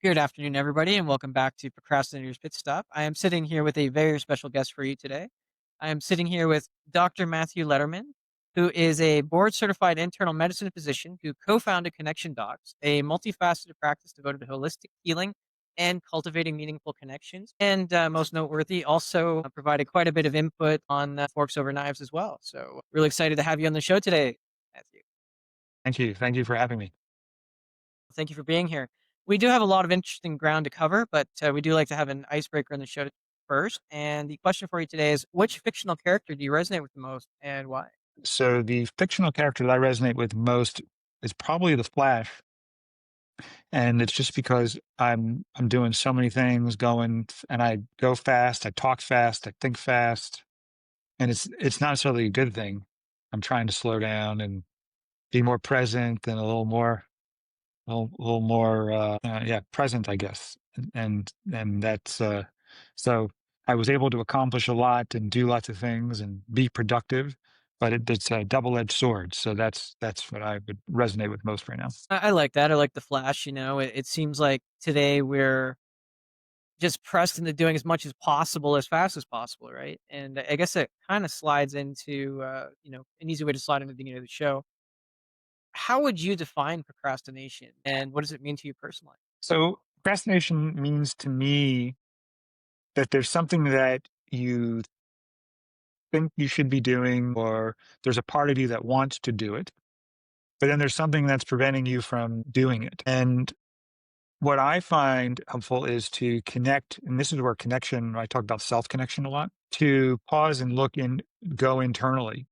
Good afternoon, everybody, and welcome back to Procrastinator's Pit Stop. I am sitting here with a very special guest for you today. I am sitting here with Dr. Matthew Lederman, who is a board certified internal medicine physician who co founded Connection Docs, a multifaceted practice devoted to holistic healing and cultivating meaningful connections. And most noteworthy, also provided quite a bit of input on forks over knives as well. So, really excited to have you on the show today, Matthew. Thank you. Thank you for having me. Thank you for being here. We do have a lot of interesting ground to cover, but we do like to have an icebreaker in the show first. And the question for you today is which fictional character do you resonate with the most and why? So the fictional character that I resonate with most is probably the Flash, and it's just because I'm doing so many things and I go fast, I talk fast, I think fast, and it's not necessarily a good thing. I'm trying to slow down and be more present and a little more yeah, present, I guess. And that's so I was able to accomplish a lot and do lots of things and be productive, but it's a double-edged sword. So that's what I would resonate with most right now. I like that. I like the Flash. It seems like today we're just pressed into doing as much as possible as fast as possible, right? And I guess it kind of slides into, an easy way to slide into the beginning of the show. How would you define procrastination and what does it mean to you personally? So procrastination means to me that there's something that you think you should be doing, or there's a part of you that wants to do it, but then there's something that's preventing you from doing it. And what I find helpful is to connect, and this is where connection, I talk about self connection a lot, to pause and look and go internally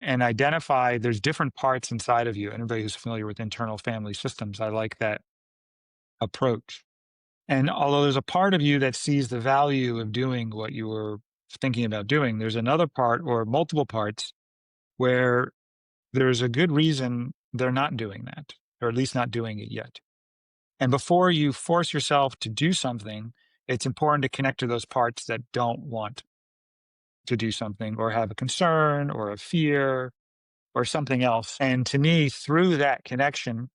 and identify there's different parts inside of you. Anybody who's familiar with internal family systems, I like that approach. And although there's a part of you that sees the value of doing what you were thinking about doing, there's another part or multiple parts where there's a good reason they're not doing that, or at least not doing it yet. And before you force yourself to do something, it's important to connect to those parts that don't want to do something or have a concern or a fear or something else. And to me, through that connection,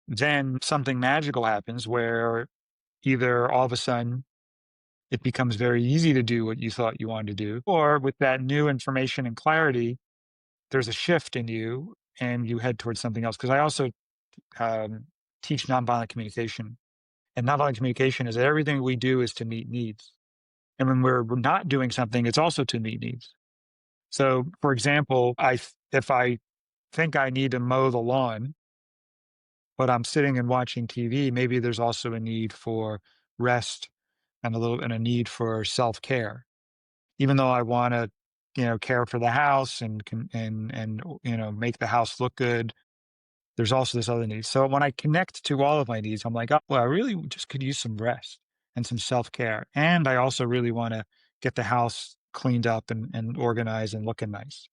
then something magical happens where either all of a sudden it becomes very easy to do what you thought you wanted to do, or with that new information and clarity, there's a shift in you and you head towards something else. Because I also um, teach nonviolent communication. And nonviolent communication is that everything we do is to meet needs. And when we're not doing something, it's also to meet needs. So, for example, if I think I need to mow the lawn, but I'm sitting and watching TV, maybe there's also a need for rest and a need for self care. Even though I want to, care for the house and make the house look good, there's also this other need. So when I connect to all of my needs, I'm like, oh, well, I really just could use some rest and some self care. And I also really want to get the house cleaned up and organized and looking nice.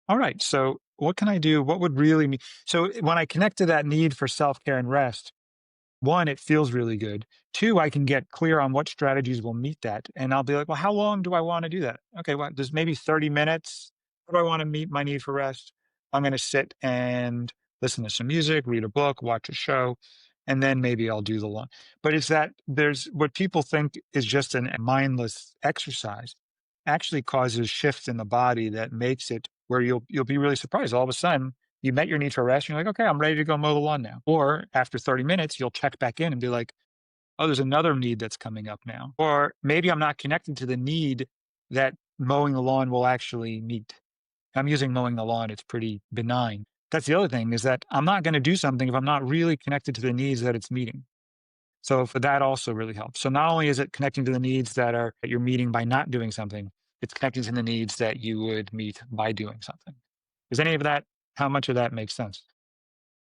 All right. So what can I do? What would really me? So when I connect to that need for self care and rest, one, it feels really good. Two, I can get clear on what strategies will meet that. And I'll be like, well, how long do I want to do that? Okay, well, there's maybe 30 minutes. How do I want to meet my need for rest? I'm going to sit and listen to some music, read a book, watch a show, and then maybe I'll do the long. But it's that there's what people think is just a mindless exercise actually causes shifts in the body that makes it where you'll be really surprised. All of a sudden, you met your need for rest. And you're like, okay, I'm ready to go mow the lawn now. Or after 30 minutes, you'll check back in and be like, oh, there's another need that's coming up now. Or maybe I'm not connected to the need that mowing the lawn will actually meet. I'm using mowing the lawn, it's pretty benign. That's the other thing is that I'm not going to do something if I'm not really connected to the needs that it's meeting. So for that also really helps. So not only is it connecting to the needs that you're meeting by not doing something, it's connecting to the needs that you would meet by doing something. Does any of that, how much of that makes sense?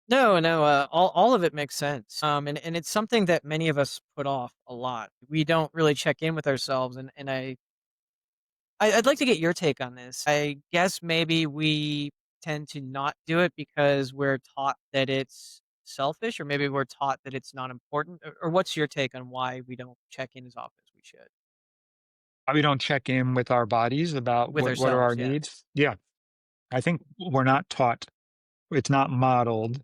No, no, all of it makes sense. And it's something that many of us put off a lot. We don't really check in with ourselves, and I'd like to get your take on this. I guess maybe we tend to not do it because we're taught that it's selfish, or maybe we're taught that it's not important. Or what's your take on why we don't check in as often as we should We don't check in with our bodies about with what are our ourselves? Yeah. needs. Yeah, I think we're not taught. It's not modeled.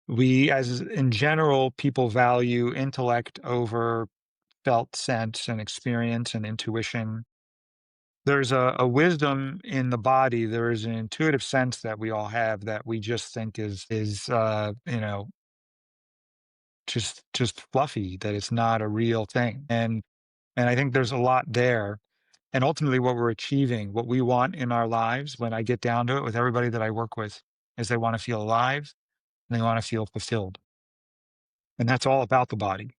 We, as in general, people value intellect over felt sense and experience and intuition. There's a wisdom in the body. There is an intuitive sense that we all have that we just think is just fluffy, that it's not a real thing. And I think there's a lot there. And ultimately what we're achieving, what we want in our lives, when I get down to it with everybody that I work with, is they want to feel alive and they want to feel fulfilled. And that's all about the body.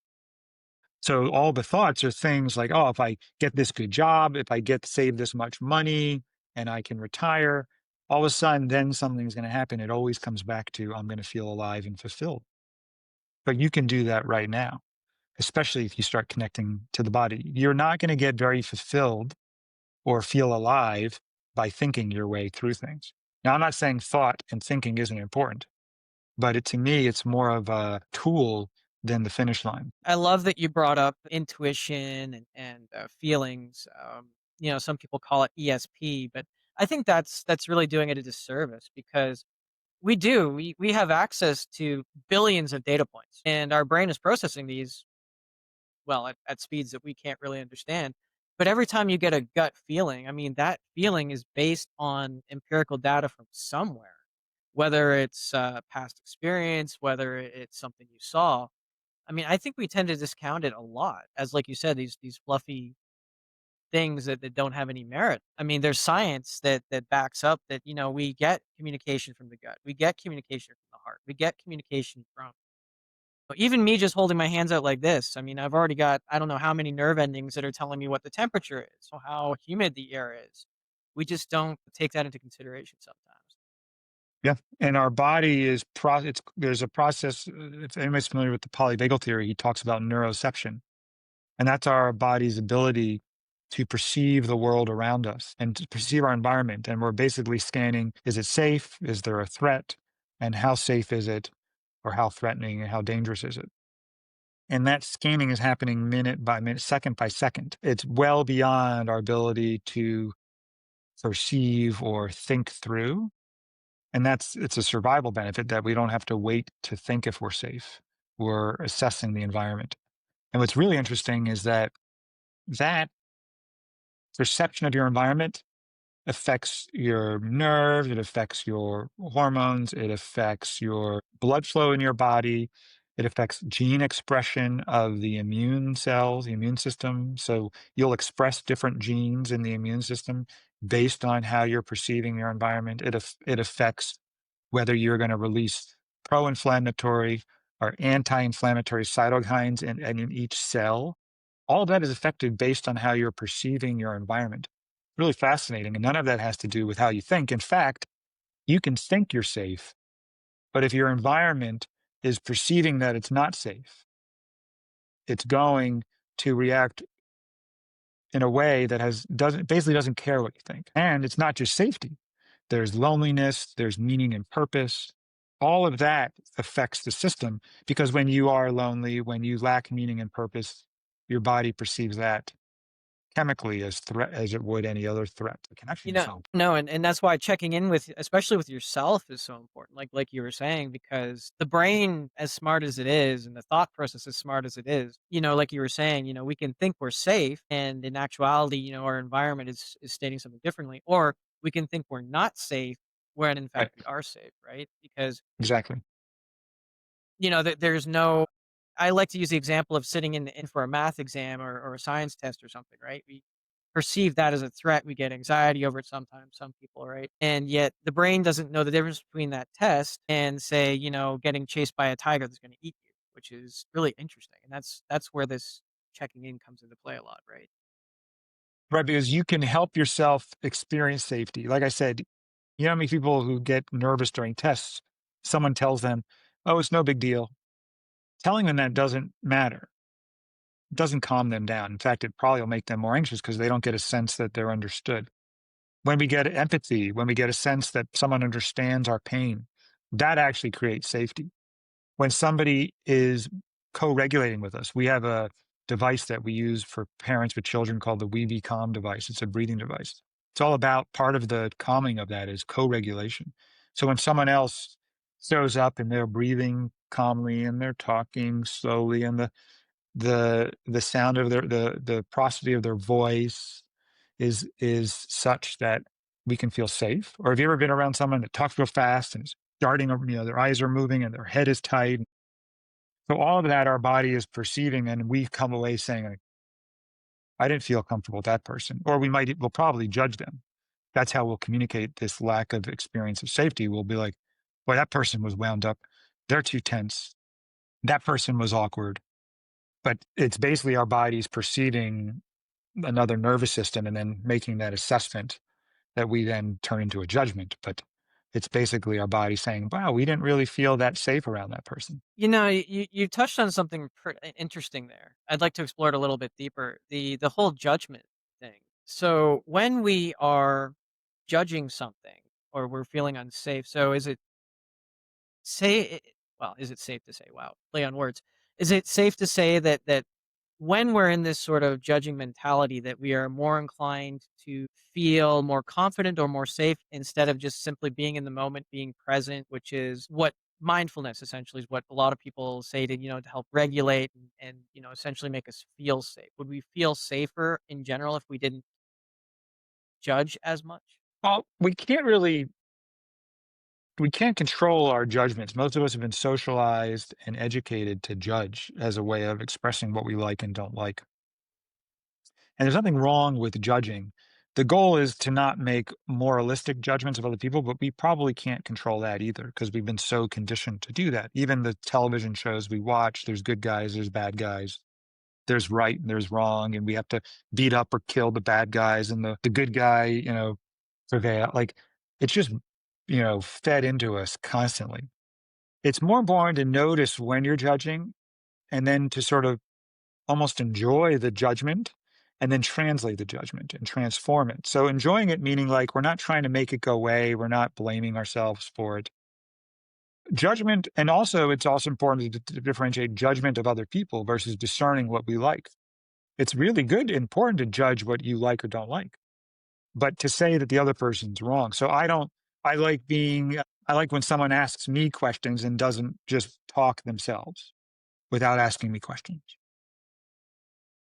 So all the thoughts are things like, oh, if I get this good job, if I get to save this much money and I can retire, all of a sudden then something's going to happen. It always comes back to I'm going to feel alive and fulfilled. But you can do that right now, especially if you start connecting to the body. You're not going to get very fulfilled or feel alive by thinking your way through things. Now, I'm not saying thought and thinking isn't important, but to me, it's more of a tool than the finish line. I love that you brought up intuition and feelings. Some people call it ESP, but I think that's really doing it a disservice because we have access to billions of data points, and our brain is processing these well at speeds that we can't really understand. But every time you get a gut feeling, I mean, that feeling is based on empirical data from somewhere, whether it's past experience, whether it's something you saw. I mean, I think we tend to discount it a lot as, like you said, these fluffy things that don't have any merit. I mean, there's science that backs up that, we get communication from the gut. We get communication from the heart. We get communication from even me just holding my hands out like this. I mean, I've already got I don't know how many nerve endings that are telling me what the temperature is or how humid the air is. We just don't take that into consideration sometimes. Yeah, and our body is it's there's a process. If anybody's familiar with the polyvagal theory, he talks about neuroception, and that's our body's ability to perceive the world around us and to perceive our environment. And we're basically scanning: is it safe? Is there a threat? And how safe is it, or how threatening and how dangerous is it? And that scanning is happening minute by minute, second by second. It's well beyond our ability to perceive or think through. And it's a survival benefit that we don't have to wait to think if we're safe. We're assessing the environment. And what's really interesting is that perception of your environment affects your nerves, it affects your hormones, it affects your blood flow in your body, it affects gene expression of the immune cells, the immune system. So you'll express different genes in the immune system based on how you're perceiving your environment. It affects whether you're going to release pro-inflammatory or anti-inflammatory cytokines in each cell. All of that is affected based on how you're perceiving your environment. Really fascinating, and none of that has to do with how you think. In fact, you can think you're safe, but if your environment is perceiving that it's not safe, it's going to react in a way that doesn't care what you think. And it's not just safety. There's loneliness, there's meaning and purpose. All of that affects the system because when you are lonely, when you lack meaning and purpose, your body perceives that chemically as threat as it would any other threat. It can actually be found. No, and that's why checking in with especially with yourself is so important, like you were saying, because the brain, as smart as it is, and the thought process as smart as it is, like you were saying, we can think we're safe, and in actuality, our environment is stating something differently, or we can think we're not safe when in Right. fact we are safe, right? Because Exactly. there's no I like to use the example of sitting in for a math exam or a science test or something, right? We perceive that as a threat. We get anxiety over it sometimes, some people, right? And yet the brain doesn't know the difference between that test and say, getting chased by a tiger that's going to eat you, which is really interesting. And that's where this checking in comes into play a lot, right? Right, because you can help yourself experience safety. Like I said, you know how many people who get nervous during tests, someone tells them, "Oh, it's no big deal." Telling them that doesn't matter. It doesn't calm them down. In fact, it probably will make them more anxious because they don't get a sense that they're understood. When we get empathy, when we get a sense that someone understands our pain, that actually creates safety. When somebody is co-regulating with us, we have a device that we use for parents with children called the We Calm device. It's a breathing device. It's all about part of the calming of that is co-regulation. So when someone else shows up and they're breathing calmly and they're talking slowly and the sound of the prosody of their voice is such that we can feel safe. Or have you ever been around someone that talks real fast and is darting over, their eyes are moving and their head is tight? So all of that our body is perceiving, and we come away saying, like, I didn't feel comfortable with that person. Or we'll probably judge them. That's how we'll communicate this lack of experience of safety. We'll be like, boy, that person was wound up. They're too tense. That person was awkward. But it's basically our bodies perceiving another nervous system and then making that assessment that we then turn into a judgment. But it's basically our body saying, wow, we didn't really feel that safe around that person. You touched on something interesting there. I'd like to explore it a little bit deeper. The whole judgment thing. So when we are judging something or we're feeling unsafe, so is it safe to say, wow, play on words. Is it safe to say that when we're in this sort of judging mentality that we are more inclined to feel more confident or more safe instead of just simply being in the moment, being present, which is what mindfulness essentially is what a lot of people say to, to help regulate and essentially make us feel safe. Would we feel safer in general if we didn't judge as much? Well, we can't control our judgments. Most of us have been socialized and educated to judge as a way of expressing what we like and don't like. And there's nothing wrong with judging. The goal is to not make moralistic judgments of other people, but we probably can't control that either because we've been so conditioned to do that. Even the television shows we watch, there's good guys, there's bad guys, there's right and there's wrong, and we have to beat up or kill the bad guys and the good guy, prevail. Like it's just, fed into us constantly. It's more important to notice when you're judging and then to sort of almost enjoy the judgment and then translate the judgment and transform it. So enjoying it meaning like we're not trying to make it go away, we're not blaming ourselves for it. Judgment, and also it's also important to differentiate judgment of other people versus discerning what we like. It's really good, important to judge what you like or don't like, but to say that the other person's wrong. So I don't. I like when someone asks me questions and doesn't just talk themselves without asking me questions.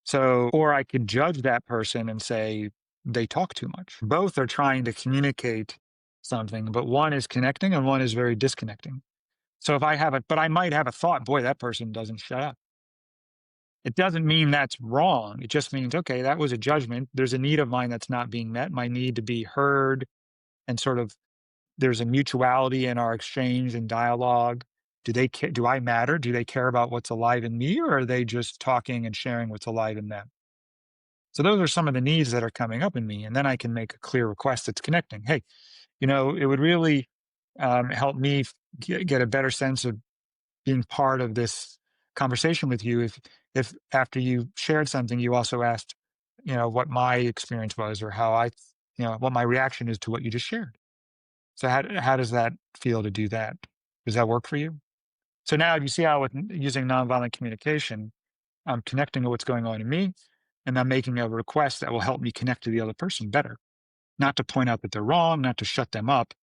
So, or I could judge that person and say they talk too much. Both are trying to communicate something, but one is connecting and one is very disconnecting. So if I have it, but I might have a thought, boy, that person doesn't shut up. It doesn't mean that's wrong. It just means, okay, that was a judgment. There's a need of mine that's not being met. My need to be heard and sort of there's a mutuality in our exchange and dialogue. Do I matter? Do they care about what's alive in me, or are they just talking and sharing what's alive in them? So those are some of the needs that are coming up in me. And then I can make a clear request that's connecting. Hey, it would really help me get a better sense of being part of this conversation with you if after you shared something you also asked what my experience was or how what my reaction is to what you just shared. So how does that feel to do that? Does that work for you? So now you see how with using nonviolent communication I'm connecting to what's going on in me, and I'm making a request that will help me connect to the other person better, not to point out that they're wrong, not to shut them up,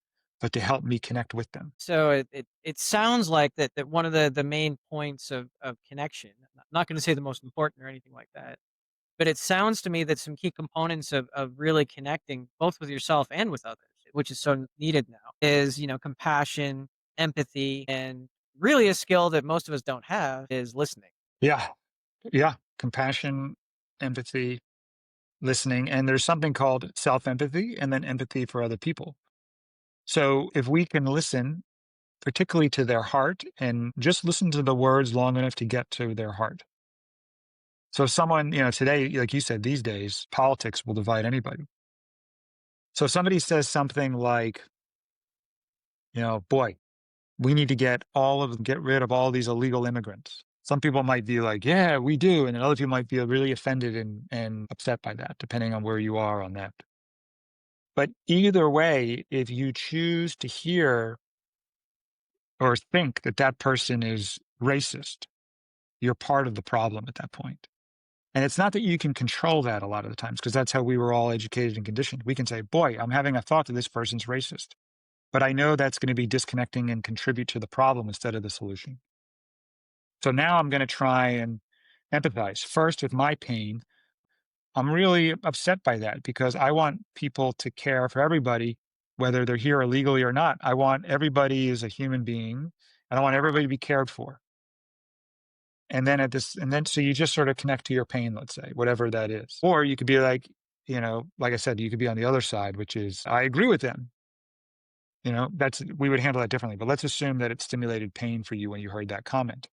but to help me connect with them. So it sounds like that one of the main points of connection, I'm not going to say the most important or anything like that, but it sounds to me that some key components of really connecting both with yourself and with others, which is so needed now, is, compassion, empathy, and really a skill that most of us don't have is listening. Yeah, yeah, compassion, empathy, listening, and there's something called self-empathy and then empathy for other people. So if we can listen, particularly to their heart, and just listen to the words long enough to get to their heart. So if someone, today, like you said, these days, politics will divide anybody. So if somebody says something like, boy, we need to get rid of all these illegal immigrants. Some people might be like, yeah, we do. And then other people might be really offended and upset by that, depending on where you are on that. But either way, if you choose to hear or think that that person is racist, you're part of the problem at that point. And it's not that you can control that a lot of the times, because that's how we were all educated and conditioned. We can say, boy, I'm having a thought that this person's racist, but I know that's going to be disconnecting and contribute to the problem instead of the solution. So now I'm going to try and empathize first with my pain. I'm really upset by that because I want people to care for everybody, whether they're here illegally or not. I want everybody as a human being, and I want everybody to be cared for. And then so you just sort of connect to your pain, let's say, whatever that is. Or you could be like, like I said, you could be on the other side, which is I agree with them. That's we would handle that differently. But let's assume that it stimulated pain for you when you heard that comment.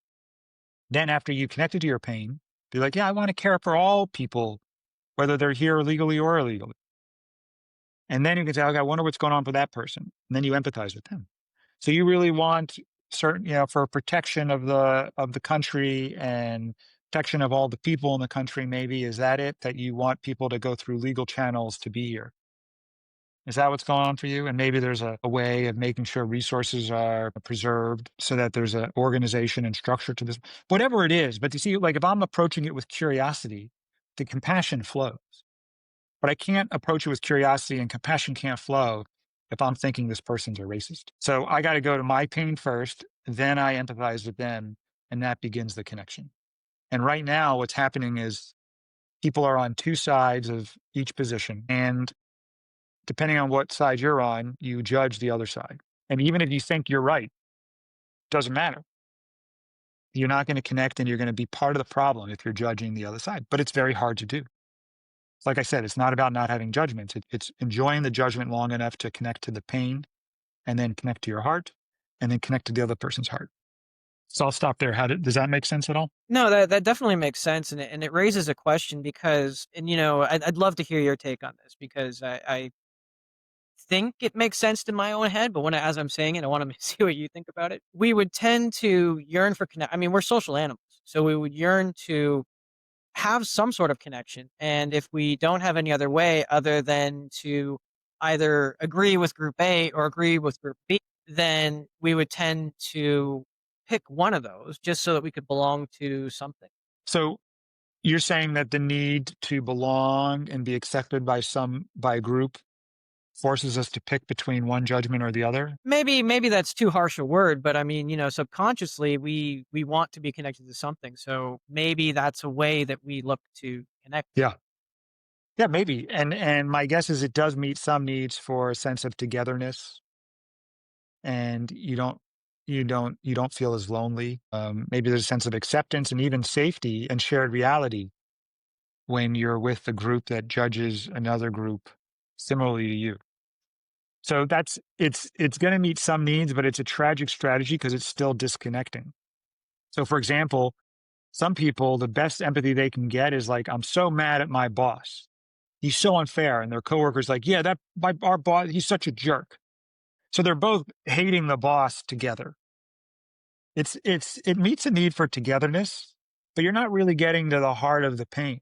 Then after you connected to your pain, be like, yeah, I want to care for all people, whether they're here legally or illegally. And then you can say, okay, I wonder what's going on for that person. And then you empathize with them. So you really want certain, for protection of the country and protection of all the people in the country, maybe, is that it? That you want people to go through legal channels to be here? Is that what's going on for you? And maybe there's a way of making sure resources are preserved so that there's an organization and structure to this, whatever it is. But you see, like if I'm approaching it with curiosity, the compassion flows. But I can't approach it with curiosity and compassion can't flow if I'm thinking this person's a racist. So I got to go to my pain first, then I empathize with them, and that begins the connection. And right now, what's happening is people are on two sides of each position. And depending on what side you're on, you judge the other side. And even if you think you're right, doesn't matter. You're not going to connect and you're going to be part of the problem if you're judging the other side. But it's very hard to do. Like I said, it's not about not having judgments. It's enjoying the judgment long enough to connect to the pain and then connect to your heart and then connect to the other person's heart. So I'll stop there. Does that make sense at all? No, that definitely makes sense, and it raises a question because, and I'd love to hear your take on this because I think it makes sense in my own head, but as I'm saying it, I want to see what you think about it. We would tend to yearn for connect. I mean, we're social animals, so we would yearn to have some sort of connection. And if we don't have any other way other than to either agree with group A or agree with group B, then we would tend to pick one of those just so that we could belong to something. So you're saying that the need to belong and be accepted by a group forces us to pick between one judgment or the other? Maybe that's too harsh a word, but I mean, subconsciously we want to be connected to something. So maybe that's a way that we look to connect. Yeah. Yeah, maybe. And my guess is it does meet some needs for a sense of togetherness and you don't feel as lonely. Maybe there's a sense of acceptance and even safety and shared reality when you're with a group that judges another group similarly to you. So it's going to meet some needs, but it's a tragic strategy because it's still disconnecting. So, for example, some people, the best empathy they can get is like, I'm so mad at my boss. He's so unfair. And their coworkers like, yeah, our boss, he's such a jerk. So they're both hating the boss together. It meets a need for togetherness, but you're not really getting to the heart of the pain,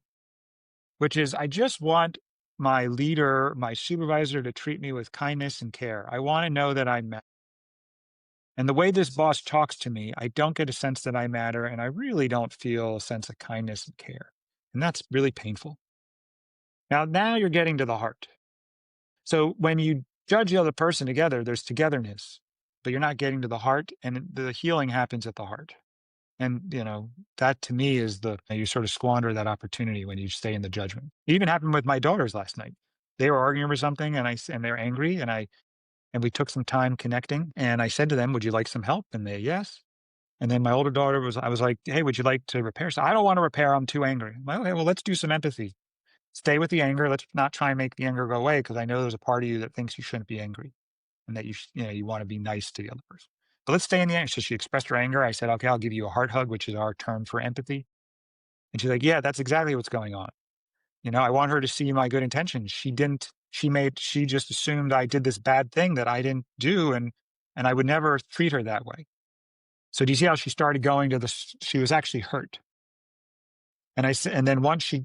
which is I just want my leader, my supervisor to treat me with kindness and care. I want to know that I'm met. And the way this boss talks to me, I don't get a sense that I matter, and I really don't feel a sense of kindness and care. And that's really painful. Now you're getting to the heart. So when you judge the other person together, there's togetherness, but you're not getting to the heart, and the healing happens at the heart. And, that to me is you sort of squander that opportunity when you stay in the judgment. It even happened with my daughters last night. They were arguing over something and they're angry and we took some time connecting and I said to them, would you like some help? And they, yes. And then my older daughter I was like, hey, would you like to repair? So I don't want to repair. I'm too angry. I'm like, okay, well, let's do some empathy. Stay with the anger. Let's not try and make the anger go away because I know there's a part of you that thinks you shouldn't be angry and that you want to be nice to the other person. But let's stay in the anger. So she expressed her anger. I said, okay, I'll give you a heart hug, which is our term for empathy. And she's like, yeah, that's exactly what's going on. I want her to see my good intentions. She didn't, she just assumed I did this bad thing that I didn't do. And I would never treat her that way. So do you see how she started going to she was actually hurt. And I said, and then once she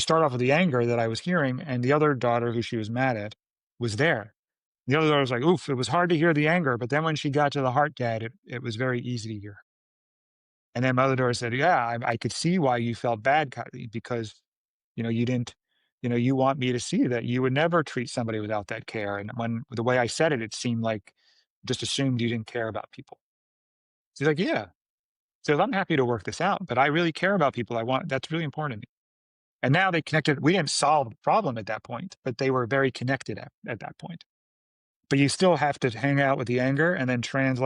started off with the anger that I was hearing, and the other daughter who she was mad at was there. The other daughter was like, oof, it was hard to hear the anger. But then when she got to the heart, Dad, it was very easy to hear. And then my other daughter said, yeah, I could see why you felt bad, Kylie, because, you didn't, you want me to see that you would never treat somebody without that care. And when the way I said it, it seemed like just assumed you didn't care about people. She's like, yeah. says, "I'm happy to work this out, but I really care about people. I want that's really important to me." And now they connected. We didn't solve the problem at that point, but they were very connected at that point. But you still have to hang out with the anger and then translate